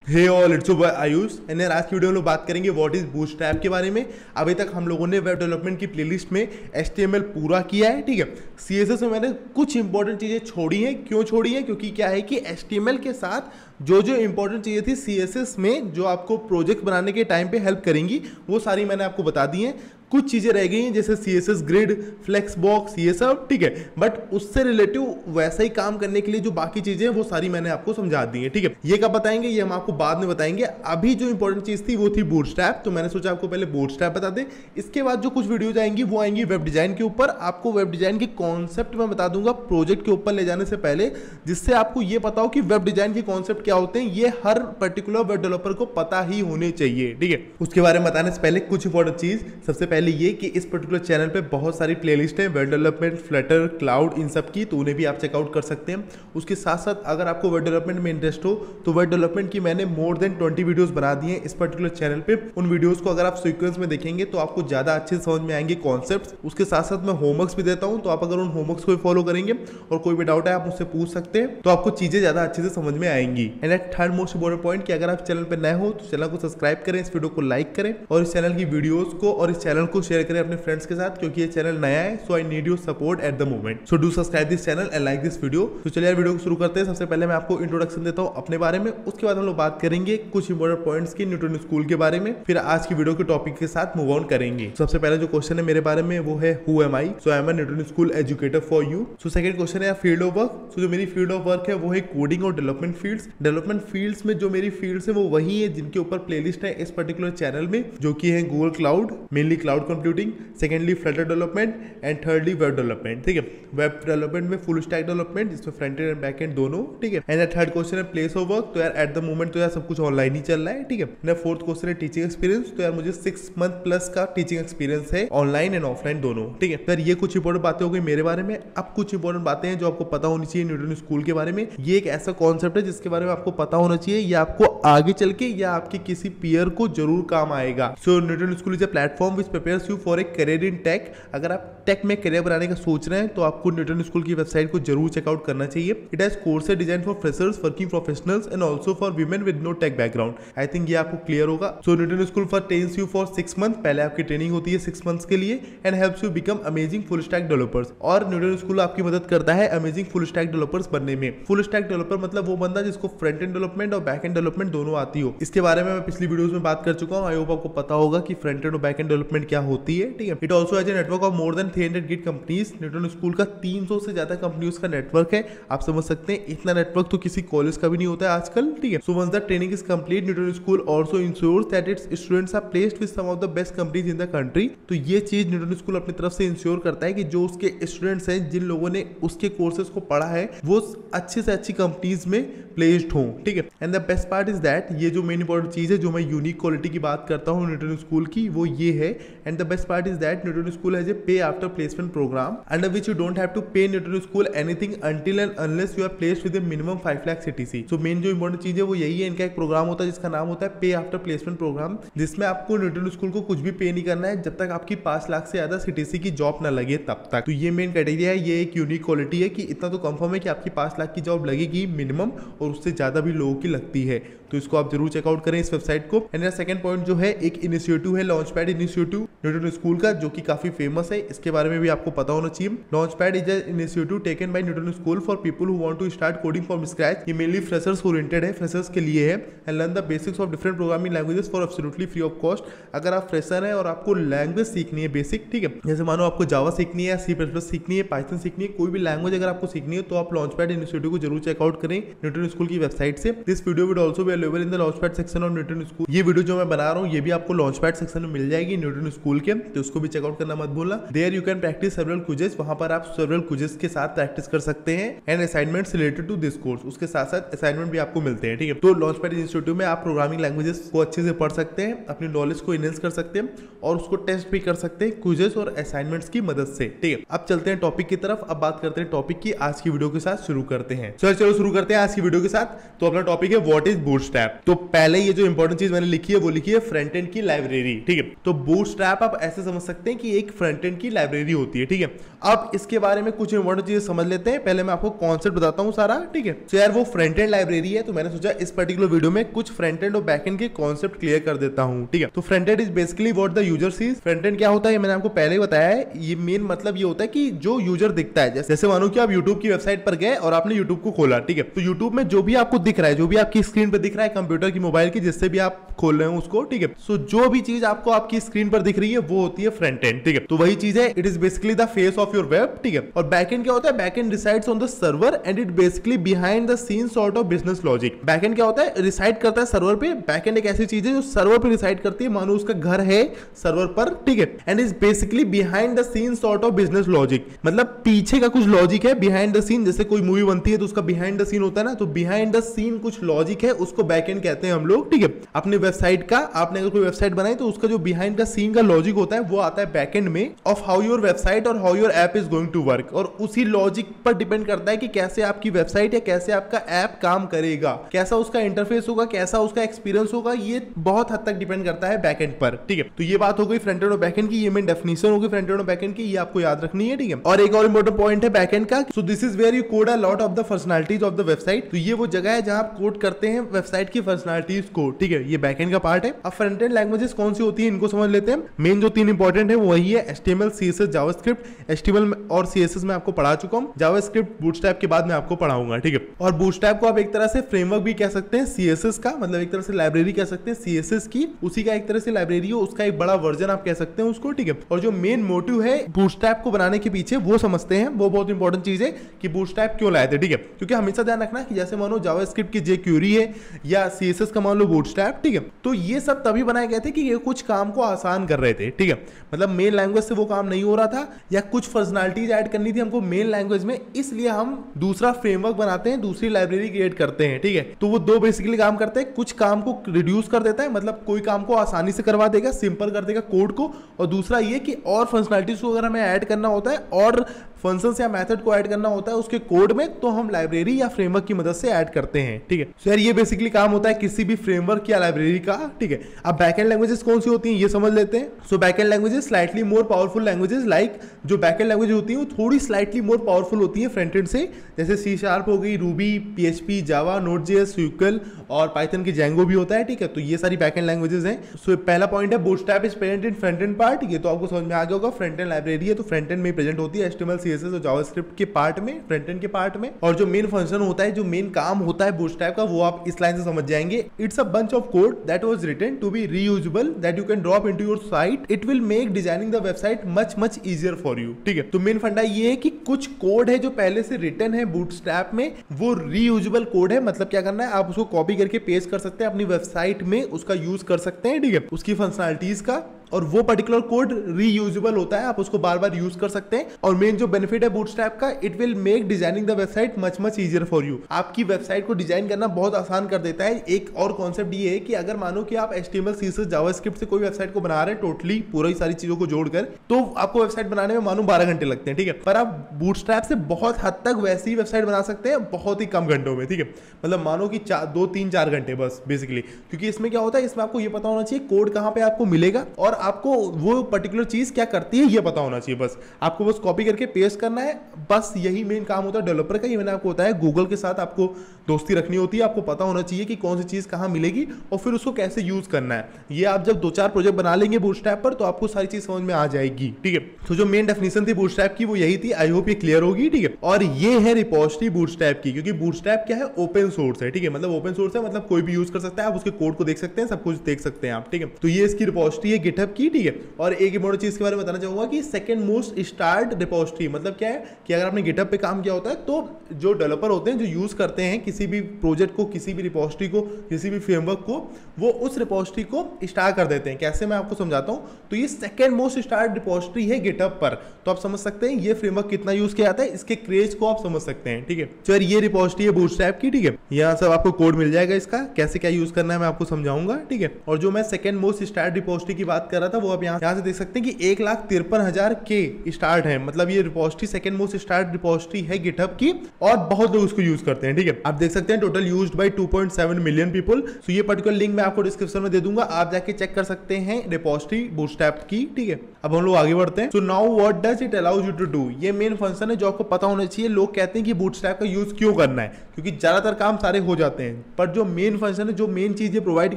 Hey all, it's Ayush and यार आज की वीडियो में लोग बात करेंगे व्हाट इज बूटस्ट्रैप के बारे में। अभी तक हम लोगों ने वेब डेवलपमेंट की प्लेलिस्ट में HTML पूरा किया है, ठीक है। CSS में मैंने कुछ इंपॉर्टेंट चीज़ें छोड़ी हैं। क्यों छोड़ी हैं? क्योंकि क्या है कि HTML के साथ जो जो इंपॉर्टेंट चीज़ें थी CSS में जो आपको प्रोजेक्ट बनाने के टाइम पे हेल्प करेंगी वो सारी मैंने आपको बता दी हैं। कुछ चीज़ें रह गई हैं जैसे CSS ग्रिड, फ्लेक्स बॉक्स, ये सब, ठीक है। बट उससे रिलेटिव वैसा ही काम करने के लिए जो बाकी चीज़ें हैं वो सारी मैंने आपको समझा दी है, ठीक है। ये कब बताएंगे ये हम आपको बाद में बताएंगे। अभी जो इंपॉर्टेंट चीज़ थी वो थी बूटस्ट्रैप, तो मैंने सोचा आपको पहले बूटस्ट्रैप बता दें। इसके बाद जो कुछ वीडियोज आएंगी वो आएंगी वेब डिजाइन के ऊपर। आपको वेब डिजाइन के कॉन्सेप्ट मैं बता दूंगा प्रोजेक्ट के ऊपर ले जाने से पहले, जिससे आपको ये पता हो कि वेब डिजाइन के कॉन्सेप्ट क्या होते हैं। ये हर पर्टिकुलर वेब डेवलपर को पता ही होने चाहिए, ठीक है। उसके बारे में बताने से पहले कुछ इंपॉर्टेंट चीज, सबसे पहले ये कि इस पर्टिकुलर चैनल पे बहुत सारी प्लेलिस्ट है वेब डेवलपमेंट, फ्लटर, क्लाउड, इन सब की, तो उन्हें भी आप चेकआउट कर सकते हैं। उसके साथ साथ अगर आपको वेब डेवलपमेंट में इंटरेस्ट हो तो वेब डेवलपमेंट की मैंने मोर देन 20 वीडियोस बना दी हैं इस पर्टिकुलर चैनल पे। उन वीडियोस को अगर आप सीक्वेंस में देखेंगे तो आपको ज्यादा अच्छे समझ में आएंगे कॉन्सेप्ट्स। उसके साथ साथ मैं होमवर्क्स भी देता हूं, तो आप अगर उन होमवर्क्स को फॉलो करेंगे और कोई भी डाउट है आप मुझसे पूछ सकते हैं, तो आपको चीजें ज्यादा अच्छे से समझ में आएंगी। And at third most important point कि अगर आप चैनल पर नए हो तो चैनल को सब्सक्राइब करें, इस वीडियो को लाइक करें और इस चैनल की वीडियोस को और इस चैनल को शेयर करें अपने फ्रेंड्स के साथ, क्योंकि ये चैनल नया है। So I need your support at the moment, so do subscribe this channel and like this video. तो चलिए यार वीडियो को शुरू करते हैं। सबसे पहले मैं आपको इंट्रोडक्शन देता हूं अपने बारे में, उसके बाद हम लोग बात करेंगे कुछ इंपॉर्टेंट पॉइंट्स की न्यूटन स्कूल के बारे में, फिर आज की वीडियो के टॉपिक के साथ मूव ऑन करेंगे। सबसे पहले जो क्वेश्चन है मेरे बारे में वो है who am I. So I am a Newton school educator for you. So second question है फील्ड ऑफ वर्क। सो जो मेरी फील्ड ऑफ वर्क है वो है कोडिंग और डेवलपमेंट फील्ड्स। डेवलपमेंट फील्ड्स में जो मेरी फील्ड्स है वो वही है जिनके ऊपर प्लेलिस्ट है इस पर्टिकुलर चैनल में, जो कि है Google cloud, mainly cloud computing, secondly Flutter development and thirdly web development, ठीक है। वेब डेवलपमेंट में फुल स्टैक डेवलपमेंट जिसमें फ्रंट एंड बैक एंड दोनों, ठीक है। एंड थर्ड क्वेश्चन है प्लेस ऑफ वर्क। तो यार एट द मोमेंट तो यार सब कुछ ऑनलाइन ही चल रहा है, ठीक है। एंड फोर्थ क्वेश्चन है टीचिंग एक्सपीरियंस। तो यार मुझे 6 मंथ प्लस का टीचिंग एक्सपीरियंस है ऑनलाइन एंड ऑफलाइन दोनों, ठीक है। यार ये कुछ इंपॉर्टेंट बातें हो गई मेरे बारे में। अब कुछ इंपॉर्टेंट बातें हैं जो आपको पता होनी चाहिए न्यूटन स्कूल के बारे में। ये एक ऐसा कॉन्सेप्ट है जिसके बारे में आपको पता होना चाहिए, ये आपको आगे चल के या आपके किसी पीयर को जरूर काम आएगा। So Newton School is a platform which prepares you for a career in tech. अगर आप टेक में करियर बनाने का सोच रहे हैं तो आपको न्यूटन स्कूल की वेबसाइट को जरूर चेकआउट करना चाहिए। It has courses design for freshers, working professionals and also for women with no tech background. I think ये आपको क्लियर होगा। So Newton school for trains you for 6 month. पहले आपकी ट्रेनिंग होती है 6 मंथ्स के लिए and helps you become amazing full stack developers. और न्यूटन स्कूल आपकी मदद करता है अमेजिंग फुल स्टैक डेवलपर्स बनने में। फुल स्टैक डेवलपर मतलब वो बंदा जिसको फ्रंट एंड डेवलपमेंट और बैक एंड डेवलपमेंट दोनों आती हो। इसके बारे में मैं पिछली वीडियोस में बात कर चुका हूं। आई होप आपको पता होगा कि फ्रंट एंड और बैक एंड डेवलपमेंट क्या होती है, ठीक है। It also has a network of more than 300 gig companies. Newton school का 300 से ज्यादा कंपनियों का नेटवर्क है। आप समझ सकते हैं इतना नेटवर्क तो किसी कॉलेज का भी नहीं होता है आजकल, ठीक है। So once the training is complete Newton school also ensures that its students are placed with some of the best companies in the country. तो ये चीज न्यूटन स्कूल अपनी तरफ से इंश्योर करता है कि जो उसके स्टूडेंट्स हैं, जिन लोगों ने उसके कोर्सेज को पढ़ा है, वो अच्छे से अच्छी कंपनीज में प्लेस्ड हों, ठीक है। And the best part is that, ये जो मेन इंपॉर्टेंट चीज है जो मैं यूनिक क्वालिटी की बात करता हूँ न्यूटन स्कूल की, वो ये है। And the best part is that Newton School has a pay after placement program under which you don't have to pay Newton School anything until and unless you are placed with a minimum 5 lakh CTC। So main जो important चीज है वो यही है। इनका एक programme होता है जिसका नाम होता है पे आफ्टर प्लेसमेंट प्रोग्राम, जिसमें आपको न्यूटन स्कूल को कुछ भी पे नहीं करना है जब तक आपकी 5 लाख से ज्यादा CTC की जॉब ना लगे तब तक। तो ये मेन क्राइटेरिया है, ये एक यूनिक क्वालिटी है कि इतना तो कंफर्म है कि आपकी 5 लाख की जॉब लगेगी मिनिमम, और उससे ज्यादा भी लोगों की लगती है। तो इसको आप जरूर चेकआउट करें इस वेबसाइट को। एंड सेकंड पॉइंट जो है, एक इनिशिएटिव है लॉन्चपैड इनिशिएटिव न्यूटन स्कूल का, जो कि काफी फेमस है। इसके बारे में भी आपको पता होना चाहिए। Launchpad is an initiative taken by Newton school for people who want to start coding from scratch. ये मेनली फ्रेशर्स ओरिएंटेड है, फ्रेशर्स के लिए है। And learn the basics of different programming languages for absolutely free of cost. अगर आप fresher हैं और आपको लैंग्वेज सीखनी है बेसिक, ठीक है, जैसे मानो आपको जावा सीखनी है, C++ सीखनी है, पाइथन सीखनी है, कोई भी लैंग्वेज अगर आपको सीखनी है तो आप लॉन्चपैड इनिशिएटिव को जरूर चेकआउट करें न्यूटन स्कूल की वेबसाइट से। This video will also be available in the launchpad section of Newton school. ये वीडियो जो मैं बना रहा हूँ ये भी आपको लॉन्चपैड सेक्शन में मिल जाएगी न्यूटन स्कूल के, तो उसको भी चेकआउट करना मत भूलना। There you can practise several quizzes. वहां पर आप सेवरल क्विजेस के साथ प्रैक्टिस कर सकते हैं and assignments related to this course. उसके साथ साथ असाइनमेंट भी आपको मिलते हैं, ठीक है। तो लॉन्चपैड इंस्टीट्यूट में आप प्रोग्रामिंग लैंग्वेजेस को अच्छे से पढ़ सकते हैं, अपनी नॉलेज को इनहेंस कर सकते हैं और उसको टेस्ट भी कर सकते हैं क्विजेस और असाइनमेंट्स की मदद से, ठीक है। अब चलते हैं टॉपिक की तरफ। अब बात करते हैं टॉपिक की। आज की वीडियो के साथ शुरू करते हैं। चलो शुरू करते हैं आज की वीडियो के साथ। तो अपना टॉपिक है व्हाट इज बूटस्ट्रैप। बूटस्ट्रैप। तो पहले ये जो इंपॉर्टेंट चीज मैंने लिखी है वो लिखी है फ्रंट एंड की लाइब्रेरी, ठीक है। तो बूटस्ट्रैप आप ऐसे समझ सकते हैं कि एक फ्रंट एंड की लाइब्रेरी होती है, ठीक है। अब इसके बारे में कुछ इंपॉर्टेंट चीजें समझ लेते हैं। पहले मैं आपको कॉन्सेप्ट बताता हूं सारा, ठीक है। तो यार वो फ्रंट एंड लाइब्रेरी है, तो मैंने सोचा इस पर्टिकुलर वीडियो में कुछ फ्रंट एंड और बैक एंड के कॉन्सेप्ट क्लियर कर देता हूं, ठीक है। तो front end is basically what the user sees. Front end क्या होता है मैंने आपको पहले ही बताया है। ये मेन मतलब ये होता है कि जो यूजर दिखता है, जैसे मानो कि आप यूट्यूब की वेबसाइट पर गए और आपने यूट्यूब को खोला, ठीक है। तो यूट्यूब में जो भी आपको दिख रहा है, जो भी आपकी स्क्रीन पर दिख रहा है, कंप्यूटर की, मोबाइल की, जिससे भी आप खोल रहे हो उसको, ठीक है। सो जो भी चीज आपको आपकी स्क्रीन पर दिख रही है वो होती है फ्रंट एंड, ठीक है। तो वही चीज है, it is basically the face of your web, ठीक है। और बैक एंड क्या होता है, back end resides on the server and it basically behind the scene sort of business logic. Back end क्या होता है, रिसाइड करता है सर्वर पे। बैक एंड एक ऐसी चीज है जो सर्वर पे रिसाइड करती है, मानो उसका घर है सर्वर पर, ठीक है। And is basically behind the scene sort of business logic, मतलब पीछे का कुछ लॉजिक है, बिहाइंड द सीन। जैसे कोई मूवी बनती है तो उसका बिहाइंड द सीन होता है ना, तो बिहाइंड द सीन कुछ लॉजिक है, उसको बैक एंड कहते हैं हम लोग, ठीक है। अपनी वेबसाइट का, आपने अगर कोई वेबसाइट बनाई तो उसका जो बिहाइंड द सीन का लॉजिक होता है वो आता है बैक एंड में, ऑफ हाउ योर वेबसाइट और how your app is going to work. और उसी लॉजिक पर डिपेंड करता है कि कैसे आपकी वेबसाइट या कैसे आपका ऐप काम करेगा, कैसा उसका इंटरफेस होगा, कैसा उसका एक्सपीरियंस होगा, ये बहुत हद तक डिपेंड करता है बैक एंड पर, ठीक है। तो ये बात हो गई फ्रंट एंड और बैक एंड की, ये मेन डेफिनेशन होगी फ्रंट एंड और बैक एंड की, ये आपको याद रखनी है, ठीक है। और एक और इंपॉर्टेंट पॉइंट है बैक एंड का। So this is where you code a lot of the personalities of the website. तो ये वो जगह है जहां आप कोड करते हैं वेबसाइट की पर्सनालिटीज को, ठीक है। ये बैक एंड का पार्ट है। अब फ्रंट एंड लैंग्वेजेस कौन सी होती है इनको समझ लेते हैं। मेन जो तीन इंपॉर्टेंट है वो वही है HTML, CSS, जावास्क्रिप्ट। HTML और CSS में आपको पढ़ा चुका हूं, जावास्क्रिप्ट बूटस्ट्रैप के बाद मैं आपको पढ़ाऊंगा, ठीक है। और बूटस्ट्रैप को आप एक तरह से फ्रेमवर्क भी कह सकते हैं, CSS का मतलब एक तरह से लाइब्रेरी कह सकते हैं CSS की, उसी का एक तरह से लाइब्रेरी हो, उसका एक बड़ा वर्जन आप कह सकते हैं उसको, ठीक है। और जो मेन मोटिव है बूटस्ट्रैप को बनाने के पीछे वो समझते हैं, वो बहुत इंपॉर्टेंट चीज है कि बूटस्ट्रैप क्यों लाए थे, ठीक है। क्योंकि हमेशा ध्यान रखना कि जैसे मानो जावास्क्रिप्ट की jQuery है या CSS का मान लो बूटस्ट्रैप, ठीक है। तो ये सब तभी बनाए गए थे कि ये कुछ काम को आसान कर रहे थे, ठीक है। मतलब मेन लैंग्वेज से वो काम नहीं हो रहा था या कुछ पर्सनालिटीज ऐड करनी थी हमको मेन लैंग्वेज में, इसलिए हम दूसरा फ्रेमवर्क बनाते हैं, दूसरी लाइब्रेरी क्रिएट करते हैं, ठीक है। तो वो दो बेसिकली काम करते हैं, कुछ काम को रिड्यूस कर देता है, मतलब कोई काम को आसानी से करवा देगा, सिंपल कर देगा कोड को, और दूसरा ये कि और फंक्शनलिटीज को अगर हमें ऐड करना होता है और फंक्शंस या मेथड को ऐड करना होता है उसके कोड में, तो हम लाइब्रेरी या फ्रेमवर्क की मदद से ऐड करते हैं, ठीक है। सो यार ये बेसिकली काम होता है किसी भी फ्रेमवर्क या लाइब्रेरी का, ठीक है। अब बैकएंड लैंग्वेजेस कौन सी होती हैं ये समझ लेते हैं। So backend languages slightly more powerful languages, like जो बैकएंड लैंग्वेज होती है वो थोड़ी स्लाइटली मोर पावरफुल होती है फ्रंट एंड से, जैसे C# हो गई, रूबी, PHP, जावा, नोड.js, SQL और पाइथन की Django भी होता है, ठीक है। तो ये सारी बैकएंड लैंग्वेजेस हैं। सो पहला पॉइंट है bootstrap is present in front end part, ये तो आपको समझ में आ गया होगा। फ्रंट एंड लाइब्रेरी है तो फ्रंट एंड में प्रेजेंट होती है HTML, CSS और जावास्क्रिप्ट के पार्ट में, फ्रंट एंड के पार्ट में। और जो मेन फंक्शन होता है, जो मेन काम होता है बूटस्ट्रैप का, वो आप इस लाइन से समझ जाएंगे। It's a bunch of code that was written to be reusable that you can drop into your site, it will make designing the website much easier for you, ठीक है। तो मेन फंडा ये है कि कुछ कोड है जो पहले से रिटन है बूटस्ट्रैप में, वो रीयूजेबल कोड है। मतलब क्या करना है, आप उसको कॉपी करके पेस्ट कर सकते हैं अपनी वेबसाइट में, उसका यूज कर सकते हैं, ठीक है, उसकी फंक्शनलिटीज का। और वो पर्टिकुलर कोड रीयूजेबल होता है, आप उसको बार बार यूज कर सकते हैं। और मेन जो बेनिफिट है बूटस्ट्रैप का, it will make designing the website much easier for you, आपकी वेबसाइट को डिजाइन करना बहुत आसान कर देता है। एक और कॉन्सेप्ट ये है कि अगर मानो कि आप HTML, CSS, जावास्क्रिप्ट से कोई वेबसाइट को बना रहे हैं टोटली पूरी सारी चीजों को जोड़कर, तो आपको वेबसाइट बनाने में मानो 12 घंटे लगते हैं, ठीक है। पर आप बूटस्ट्रैप से बहुत हद तक वैसी ही वेबसाइट बना सकते हैं बहुत ही कम घंटों में, ठीक है। मतलब मानो कि 2, 3, 4 घंटे बस बेसिकली, क्योंकि इसमें क्या होता है, इसमें आपको ये पता होना चाहिए कोड कहां पे आपको मिलेगा और आपको वो पर्टिकुलर चीज क्या करती है ये पता होना चाहिए। बस आपको बस कॉपी करके पेस्ट करना है, बस यही मेन काम होता है डेवलपर का। ये मैंने आपको बताया, गूगल के साथ आपको दोस्ती रखनी होती है, आपको पता होना चाहिए कि कौन सी चीज कहां मिलेगी और फिर उसको कैसे यूज करना है। ये आप जब 2-4 प्रोजेक्ट बना लेंगे बूटस्ट्रैप पर, तो आपको सारी चीज समझ में आ जाएगी, ठीक है। तो जो मेन डेफिनेशन थी बूटस्ट्रैप की वो यही थी, आई होप ये क्लियर होगी, ठीक है। और ये है रिपोजिटरी बूटस्ट्रैप की, क्योंकि बूटस्ट्रैप क्या है, ओपन सोर्स है, ठीक है। मतलब ओपन सोर्स है, मतलब कोई भी यूज कर सकता है, आप उसके कोड को देख सकते हैं, सब कुछ देख सकते हैं आप, ठीक है। तो ये इसकी रिपोजिटरी है गिटहब की, ठीक है। और एक इंपॉर्टेंट चीज के बारे में बताना चाहूंगा कि सेकंड मोस्ट स्टार्ट रिपोजिटरी मतलब क्या है कि अगर आपने गिटहब पे काम किया होता है तो जो डेवलपर होते हैं जो यूज करते हैं किसी भी प्रोजेक्ट को, किसी भी रिपोजिटरी को, किसी भी फ्रेमवर्क को, वो उस रिपोजिटरी को स्टार्ट कर देते हैं। कैसे, मैं आपको समझाता हूं। तो ये सेकंड मोस्ट स्टार्ट रिपोजिटरी है गिटहब पर, तो आप समझ सकते हैं ये फ्रेमवर्क कितना यूज किया जाता है, इसके क्रेज को आप समझ सकते हैं, ठीक है। तो ये रिपोजिटरी है बूटस्ट्रैप की, ठीक है। यहाँ सब आपको कोड मिल जाएगा, इसका कैसे क्या यूज करना है मैं आपको समझाऊंगा, ठीक है। और जो मैं सेकंड मोस्ट स्टार्ट रिपोजिटरी की बात कर कर रहा था वो आप यहाँ से देख सकते हैं कि 1,53,000 के स्टार्ट है, मतलब ये repository second most start repository है गिटहब की और बहुत लोग उसको यूज करते हैं। ठीक है, आप देख सकते हैं total used by 2.7 million people. So ये पर्टिकुलर लिंक मैं आपको डिस्क्रिप्शन में दे दूंगा, आप जाके चेक कर सकते हैं रिपोजिटरी बूटस्ट्रैप की। ठीक है, अब हम लोग आगे बढ़ते हैं। So now what does it allows you to do, ये मेन फंक्शन है जो आपको पता होना चाहिए। लोग कहते हैं कि बूटस्ट्रैप का यूज क्यों करना है, क्योंकि ज्यादातर काम सारे हो जाते हैं, पर जो मेन फंक्शन है, जो मेन चीज ये प्रोवाइड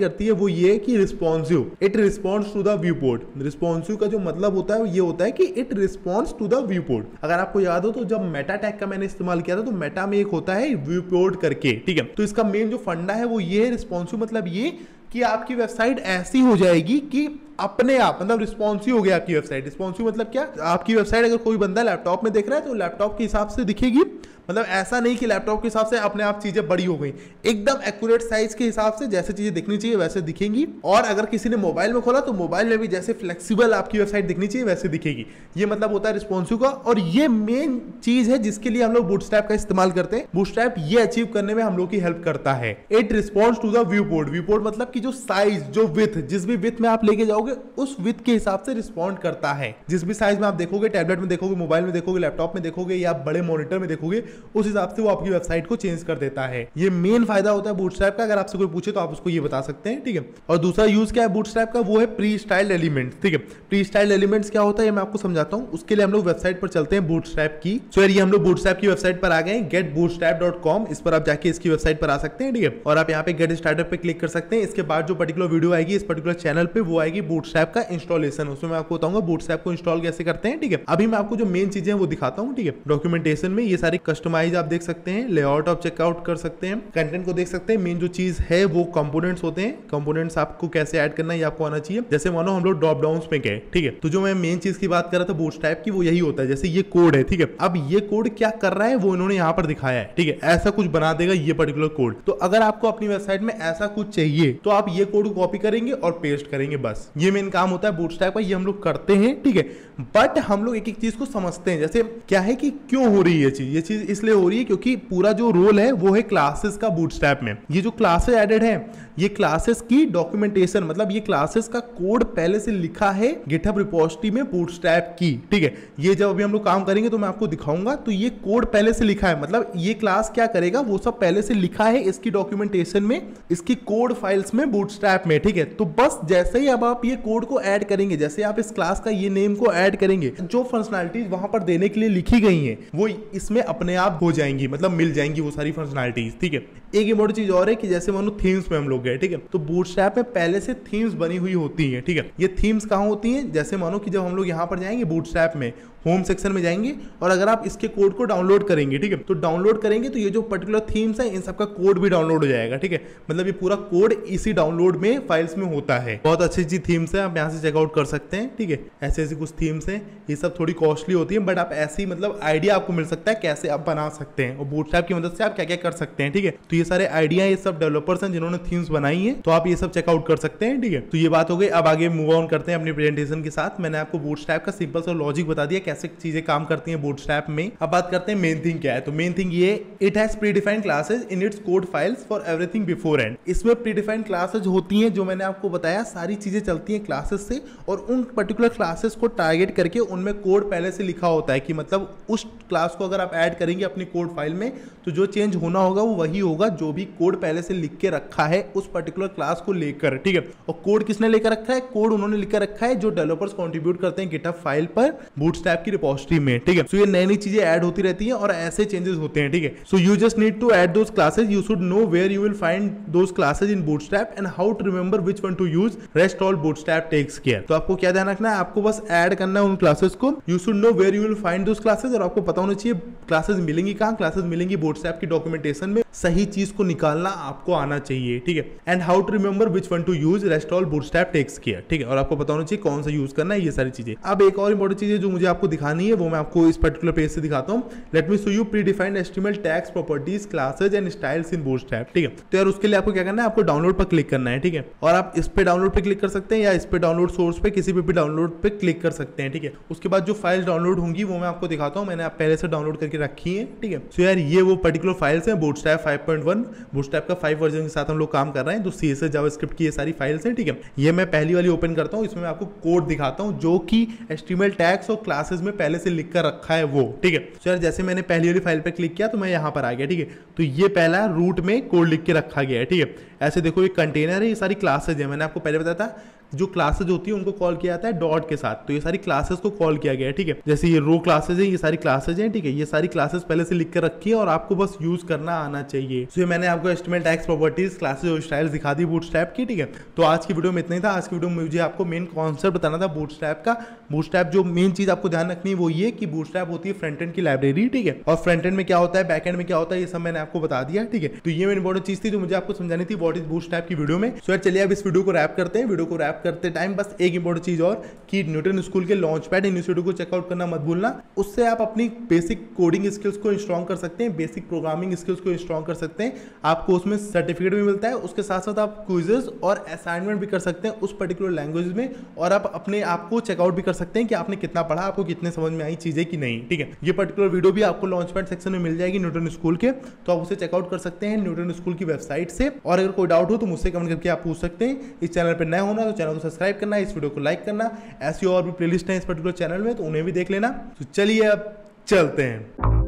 करती है वो ये कि responsive, it responds to the view port. Responsive का जो मतलब होता है ये होता है कि it responds to the view port. अगर आपको याद हो तो जब मेटा टैग का मैंने इस्तेमाल किया था तो मेटा में एक होता है व्यू पोर्ट करके। ठीक है, तो इसका मेन जो फंडा है वो ये है रिस्पॉन्सिव, मतलब ये कि आपकी वेबसाइट ऐसी हो जाएगी कि अपने आप, मतलब रिस्पॉन्सिव हो गया आपकी वेबसाइट। रिस्पॉन्सिव मतलब क्या, आपकी वेबसाइट अगर कोई बंदा लैपटॉप में देख रहा है तो लैपटॉप के हिसाब से दिखेगी, मतलब ऐसा नहीं कि लैपटॉप के हिसाब से अपने आप चीजें बड़ी हो गई, एकदम एक्यूरेट साइज के हिसाब से जैसे चीजें दिखनी चाहिए वैसे दिखेंगी। और अगर किसी ने मोबाइल में खोला तो मोबाइल में भी जैसे फ्लेक्सिबल आपकी वेबसाइट दिखनी चाहिए वैसे दिखेगी। ये मतलब होता है रिस्पॉन्सिव का, और ये मेन चीज है जिसके लिए हम लोग बूटस्ट्रैप का इस्तेमाल करते हैं। बूटस्ट्रैप ये अचीव करने में हम लोग की हेल्प करता है। It responds to the view port. View port मतलब कि जो साइज, जो विथ, जिस भी विथ में आप लेके जाओगे उस विथ के हिसाब से रिस्पॉन्ड करता है। जिस भी साइज में आप देखोगे, टैबलेट में देखोगे, मोबाइल में देखोगे, लैपटॉप में देखोगे या बड़े मॉनिटर में देखोगे, उस हिसाब से वो आपकी वेबसाइट को चेंज कर देता है। ये मेन फायदा होता है बूटस्ट्रैप का। अगर आपसे कोई पूछे तो आप उसको ये बता सकते हैं। ठीक है, और दूसरा यूज क्या है बूटस्ट्रैप का, वो है प्री स्टाइल्ड एलिमेंट्स। ठीक है, प्री स्टाइल्ड एलिमेंट्स क्या होता है मैं आपको समझाता हूं। उसके लिए हम लोग वेबसाइट पर चलते हैं बूटस्ट्रैप की। सो यार ये हम लोग बूटस्ट्रैप की वेबसाइट पर आ गए हैं, getbootstrap.com। इस पर आप जाके इसकी वेबसाइट पर आ सकते हैं। ठीक है, और आप यहाँ पे गेट स्टार्टअप पे क्लिक कर सकते हैं। इसके बाद जो पर्टिकुलर वीडियो आएगी इस पर्टिकुलर चैनल पे वो आएगी बूटस्ट्रैप का इंस्टॉलेशन। उसमें मैं आपको बताऊंगा बूटस्ट्रैप को इंस्टॉल कैसे करते हैं। ठीक है, अभी मैं आपको जो मेन चीजें हैं वो दिखाता हूँ। ठीक है, डॉक्यूमेंटेशन में ये सारी कस्टमाइज आप देख सकते हैं, लेआउट आप चेकआउट कर सकते हैं, कंटेंट को देख सकते हैं। मेन जो चीज है वो कंपोनेंट्स होते हैं। कंपोनेंट्स आपको कैसे ऐड करना है ये आपको आना चाहिए। जैसे मानो हम लोग ड्रॉप डाउन्स में गए, ठीक है, तो जो मैं मेन चीज की बात कर रहा था बूटस्ट्रैप की वो यही होता है। जैसे ये कोड है, ठीक है, अब ये कोड क्या कर रहा है वो इन्होंने यहाँ पर दिखाया है। ठीक है, ऐसा कुछ बना देगा ये पर्टिकुलर कोड। तो अगर आपको अपनी वेबसाइट में ऐसा कुछ चाहिए तो आप ये कोड कॉपी करेंगे और पेस्ट करेंगे, बस ये मेन काम होता है बूटस्ट्रैप का। ये हम लोग करते हैं। ठीक है, बट हम लोग एक एक चीज को समझते हैं। जैसे क्या है कि क्यों हो रही है ये चीज इसलिए हो रही है क्योंकि पूरा जो रोल है वो है क्लासेस का बूटस्ट्रैप में। ये जो क्लासेस एडेड है ये क्लासेस की डॉक्यूमेंटेशन, मतलब ये क्लासेस का कोड पहले से लिखा है गिटहब रिपोजिटरी में बूटस्ट्रैप की। ठीक है, ये जब अभी हम लोग काम करेंगे तो मैं आपको दिखाऊंगा। तो ये कोड पहले से लिखा है, मतलब ये क्लास क्या करेगा वो सब पहले से लिखा है इसकी डॉक्यूमेंटेशन में, इसकी कोड फाइल्स में बूटस्ट्रैप में। ठीक है, तो बस जैसे ही अब आप ये कोड को ऐड करेंगे, जैसे आप इस क्लास का ये नेम को ऐड करेंगे, जो फंक्शनैलिटीज वहां पर देने के लिए लिखी गई हैं वो इसमें अपने आप हो जाएंगी, मतलब मिल जाएंगी वो सारी फंक्शनैलिटीज। ठीक है, एक इंपॉर्टेंट चीज और है कि जैसे मानो थीम्स में हम लोग गए, ठीक है, तो बूटस्ट्रैप में पहले से थीम्स बनी हुई होती हैं। ठीक है, ये थीम्स कहाँ होती हैं, जैसे मानो कि जब हम लोग यहाँ पर जाएंगे बूटस्ट्रैप में होम सेक्शन में जाएंगे और अगर आप इसके कोड को डाउनलोड करेंगे, ठीक है, तो डाउनलोड करेंगे तो ये जो पर्टिकुलर थीम्स है इन सबका कोड भी डाउनलोड हो जाएगा। ठीक है, मतलब ये पूरा कोड इसी डाउनलोड में फाइल्स में होता है। बहुत अच्छी अच्छी थीम्स है, आप यहाँ से चेकआउट कर सकते हैं। ठीक है, ऐसे ऐसी कुछ थीम्स हैं, ये सब थोड़ी कॉस्टली होती है बट आप ऐसी मतलब आइडिया आपको मिल सकता है कैसे आप बना सकते हैं और बूटस्ट्रैप की मदद से आप क्या क्या कर सकते हैं। ठीक है, तो ये सारे आइडिया ये सब डेवलपर्स हैं जिन्होंने थीम्स बनाई है, तो आप ये सब चेकआउट कर सकते हैं। ठीक है, तो ये बात हो गई। अब आगे मूव ऑन करते हैं अपनी प्रेजेंटेशन के साथ। मैंने आपको बूटस्ट्रैप का सिंपल सा लॉजिक बता दिया कैसे चीजें काम करती हैं बूटस्ट्रैप में। अब बात करते हैं मेन थिंग क्या है। तो मेन थिंग ये, it has predefined classes in its code files for everything before and. इसमें प्रीडिफाइंड क्लासेस होती हैं, जो मैंने आपको बताया सारी चीजें चलती हैं क्लासेस से, और उन पर्टिकुलर क्लासेस को टारगेट करके उनमें कोड पहले से लिखा होता है कि मतलब उस क्लास को अगर आप ऐड करेंगे अपनी कोड फाइल में तो जो चेंज होना होगा वो वही होगा जो भी कोड पहले से लिख के रखा है उस पर्टिकुलर क्लास को लेकर। ठीक है, और कोड किसने लेकर रखा है, कोड उन्होंने लिखकर रखा है जो डेवलपर्स कंट्रीब्यूट करते हैं गिटहब फाइल पर बूटस्ट्रैप की रिपोजिटरी में। ठीक है, सो ये नई नई चीजें ऐड होती रहती हैं और ऐसे चेंजेस होते हैं। ठीक है, so you just need to add those classes, you should know where you will find those classes in Bootstrap and how to remember which one to use, rest all Bootstrap takes care. तो आपको क्या ध्यान रखना है, आपको बस add करना है उन क्लासेस को, you should know where you will find those classes, और आपको पता होना चाहिए क्लासेस मिलेंगी कहां, क्लासेस मिलेंगी बूटस्ट्रैप की डॉक्यूमेंटेशन में, सही चीज को निकालना आपको आना चाहिए। ठीक है, and how to remember which one to use, rest all Bootstrap takes care. ठीक है, और आपको पता होना चाहिए कौन सा यूज करना है, ये सारी चीजें। अब एक और इंपॉर्टेंट चीज है जो मुझे आपको दिखानी है, वो मैं आपको इस पर्टिकुलर पेज से दिखाता हूं। Let me show you predefined HTML tags, properties, classes and styles in bootstrap. ठीक है, तो यार उसके लिए आपको क्या करना है, आपको डाउनलोड पर क्लिक करना है। ठीक है, और आप इस पे डाउनलोड पे क्लिक कर सकते हैं या इस पे डाउनलोड सोर्स पे किसी पे भी डाउनलोड पे क्लिक कर सकते हैं। ठीक है, उसके बाद जो फाइल्स डाउनलोड होंगी वो मैं आपको दिखाता हूं, मैंने आप पहले से डाउनलोड करके रखी है। ठीक है, सो यार ये वो पर्टिकुलर फाइल्स हैं बूटस्ट्रैप 5.1 5.1 बूटस्ट्रैप का 5 वर्जन के साथ हम लोग काम कर रहे हैं। तो CSS जावास्क्रिप्ट की ये सारी फाइल्स हैं, ठीक है। ये मैं पहली वाली ओपन करता हूँ, इसमें मैं आपको कोड दिखाता हूँ जो कि HTML टैग्स और क्लासेस में पहले से लिख कर रखा है वो, ठीक है। तो यार जैसे मैंने पहली वाली फाइल पर क्लिक किया तो मैं यहाँ पर आ गया, ठीक है। तो ये पहला रूट में कोड लिख के रखा गया है, ठीक है। ऐसे देखो ये कंटेनर है, ये सारी क्लासेज है, मैंने आपको पहले बताया था जो क्लासेज होती है उनको कॉल किया जाता है डॉट के साथ, तो ये सारी क्लासेस को कॉल किया गया है, ठीक है। जैसे ये रो क्लासेज है, ये सारी क्लासेज हैं, ठीक है। ये सारी क्लासेस पहले से लिख कर रखी है और आपको बस यूज करना आना चाहिए। तो ये मैंने आपको HTML टैग्स, प्रॉपर्टीज, क्लासेज और स्टाइल्स दिखा दी बूटस्ट्रैप की, ठीक है। तो आज की वीडियो में इतना ही था। आज की वीडियो में मुझे आपको मेन कॉन्सेप्ट बताना था बूटस्ट्रैप का। बूटस्ट्रैप जो मेन चीज आपको ध्यान रखनी है वो ये कि बूटस्ट्रैप होती है फ्रंट एंड की लाइब्रेरी, ठीक है। और फ्रंट एंड में क्या होता है, बैक एंड में क्या होता है, ये सब मैंने आपको बता दिया, ठीक है। तो ये मेन इंपॉर्टेंट चीज थी जो मुझे आपको समझानी थी व्हाट इज बूटस्ट्रैप की वीडियो में। सो यार चलिए अब इस वीडियो को रैप करते हैं। वीडियो को रैप करते टाइम बस एक इंपॉर्टेंट चीज और कि न्यूटन स्कूल के लॉन्चपैड इनिशिएटिव को चेकआउट करना मत भूलना। उससे आप अपनी बेसिक कोडिंग स्किल्स को स्ट्रॉन्ग कर सकते हैं, बेसिक प्रोग्रामिंग स्किल्स को स्ट्रॉन्ग कर सकते हैं। आपको उसमें सर्टिफिकेट भी मिलता है, उसके साथ साथ आप क्विजेस और असाइनमेंट भी कर सकते हैं उस पर्टिकुलर लैंग्वेज में, और आप अपने आप को चेकआउट भी कर सकते हैं कि आपने कितना पढ़ा, आपको कितने समझ में आई चीजें कि नहीं, ठीक है। ये पर्टिकुलर वीडियो भी आपको लॉन्चपैड सेक्शन में मिल जाएगी न्यूटन स्कूल के, तो आप उसे चेकआउट कर सकते हैं न्यूटन स्कूल की वेबसाइट से। और अगर कोई डाउट हो तो मुझसे कमेंट करके आप पूछ सकते हैं। इस चैनल पर नए होना तो चैनल को सब्सक्राइब करना, इस वीडियो को लाइक करना। ऐसी और भी प्लेलिस्ट है इस पर्टिकुलर चैनल में तो उन्हें भी देख लेना। तो चलिए अब चलते हैं।